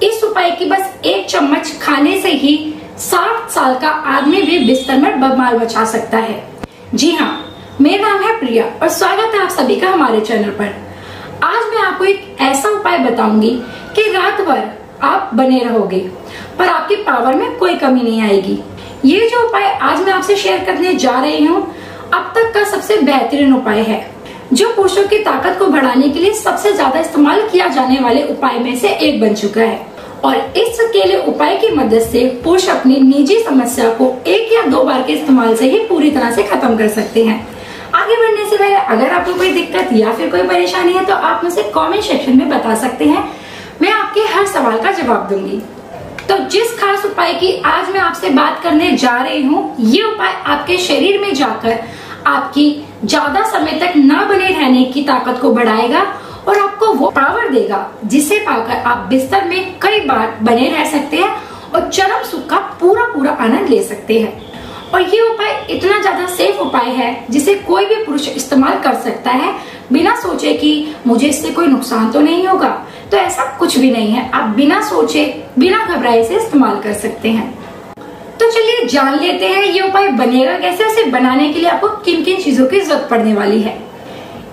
इस उपाय की बस 1 चम्मच खाने से ही 60 साल का आदमी भी बिस्तर में बवाल मचा सकता है। जी हाँ, मेरा नाम है प्रिया और स्वागत है आप सभी का हमारे चैनल पर। आज मैं आपको एक ऐसा उपाय बताऊंगी कि रात भर आप बने रहोगे पर आपकी पावर में कोई कमी नहीं आएगी। ये जो उपाय आज मैं आपसे शेयर करने जा रही हूँ अब तक का सबसे बेहतरीन उपाय है, जो पुरुषों की ताकत को बढ़ाने के लिए सबसे ज्यादा इस्तेमाल किया जाने वाले उपाय में से एक बन चुका है। और इस अकेले उपाय की मदद से पुरुष अपनी निजी समस्या को 1 या 2 बार के इस्तेमाल से ही पूरी तरह से खत्म कर सकते हैं। आगे बढ़ने से पहले अगर आपको कोई दिक्कत या फिर कोई परेशानी है तो आप मुझे कमेंट सेक्शन में बता सकते हैं, मैं आपके हर सवाल का जवाब दूंगी। तो जिस खास उपाय की आज मैं आपसे बात करने जा रही हूँ, ये उपाय आपके शरीर में जाकर आपकी ज्यादा समय तक न बने रहने की ताकत को बढ़ाएगा और आपको वो पावर देगा जिसे पाकर आप बिस्तर में कई बार बने रह सकते हैं और चरम सुख का पूरा आनंद ले सकते हैं। और ये उपाय इतना ज्यादा सेफ उपाय है जिसे कोई भी पुरुष इस्तेमाल कर सकता है बिना सोचे कि मुझे इससे कोई नुकसान तो नहीं होगा। तो ऐसा कुछ भी नहीं है, आप बिना सोचे बिना घबराए से इस्तेमाल कर सकते हैं। तो चलिए जान लेते हैं ये उपाय बनेगा कैसे। उसे बनाने के लिए आपको किन किन चीजों की जरूरत पड़ने वाली है।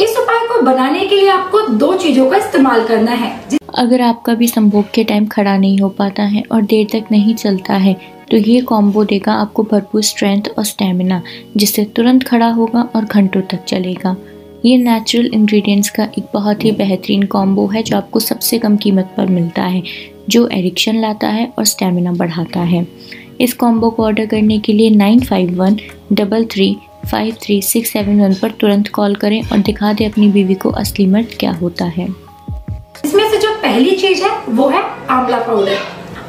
इस उपाय को बनाने के लिए आपको 2 चीजों का इस्तेमाल करना है। अगर आपका भी संभोग के टाइम खड़ा नहीं हो पाता है और देर तक नहीं चलता है तो ये कॉम्बो देगा आपको भरपूर स्ट्रेंथ और स्टेमिना, जिससे तुरंत खड़ा होगा और घंटों तक चलेगा। ये नेचुरल इंग्रेडिएंट्स का एक बहुत ही बेहतरीन कॉम्बो है जो आपको सबसे कम कीमत पर मिलता है, जो एडिक्शन लाता है और स्टेमिना बढ़ाता है। इस कॉम्बो को ऑर्डर करने के लिए 9513353671 पर तुरंत कॉल करें और दिखा दें अपनी बीवी को असली मर्द क्या होता है। इसमें से जो पहली चीज है वो है आंवला पाउडर।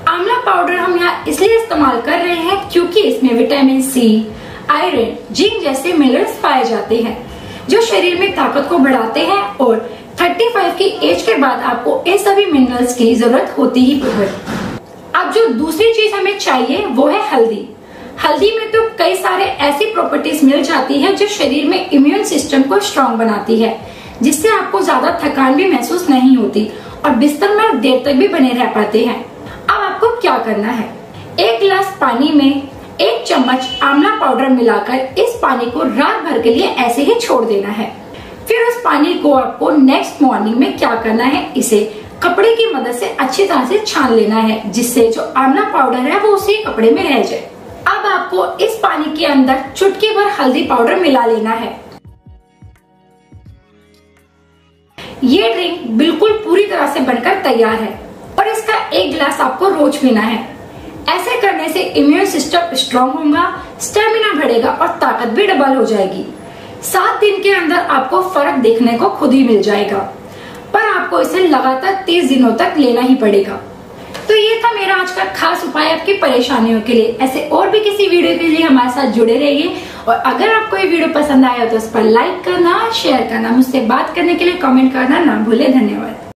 आंवला पाउडर हम यहाँ इसलिए इस्तेमाल कर रहे हैं क्योंकि इसमें विटामिन सी, आयरन, जिंक जैसे मिनरल्स पाए जाते हैं जो शरीर में ताकत को बढ़ाते हैं और 35 की एज के बाद आपको इन सभी मिनरल्स की जरूरत होती ही है। अब जो दूसरी चीज हमें चाहिए वो है हल्दी। हल्दी में तो कई सारे ऐसी प्रॉपर्टीज मिल जाती है जो शरीर में इम्यून सिस्टम को स्ट्रॉन्ग बनाती है, जिससे आपको ज्यादा थकान भी महसूस नहीं होती और बिस्तर में देर तक भी बने रह पाते हैं। अब आपको क्या करना है, 1 गिलास पानी में 1 चम्मच आंवला पाउडर मिलाकर इस पानी को रात भर के लिए ऐसे ही छोड़ देना है। फिर उस पानी को आपको नेक्स्ट मॉर्निंग में क्या करना है, इसे कपड़े की मदद से अच्छी तरह से छान लेना है, जिससे जो आंवला पाउडर है वो उसी कपड़े में रह जाए। अब आपको इस पानी के अंदर चुटकी भर हल्दी पाउडर मिला लेना है। ये ड्रिंक बिल्कुल पूरी तरह से बनकर तैयार है और इसका 1 गिलास आपको रोज पीना है। ऐसे करने से इम्यून सिस्टम स्ट्रॉन्ग होगा, स्टेमिना बढ़ेगा और ताकत भी डबल हो जाएगी। 7 दिन के अंदर आपको फर्क देखने को खुद ही मिल जाएगा, पर आपको इसे लगातार 30 दिनों तक लेना ही पड़ेगा। तो ये था मेरा आज का खास उपाय आपकी परेशानियों के लिए। ऐसे और भी किसी वीडियो के लिए हमारे साथ जुड़े रहिए और अगर आपको ये वीडियो पसंद आया तो उस पर लाइक करना, शेयर करना, मुझसे बात करने के लिए कमेंट करना ना भूले। धन्यवाद।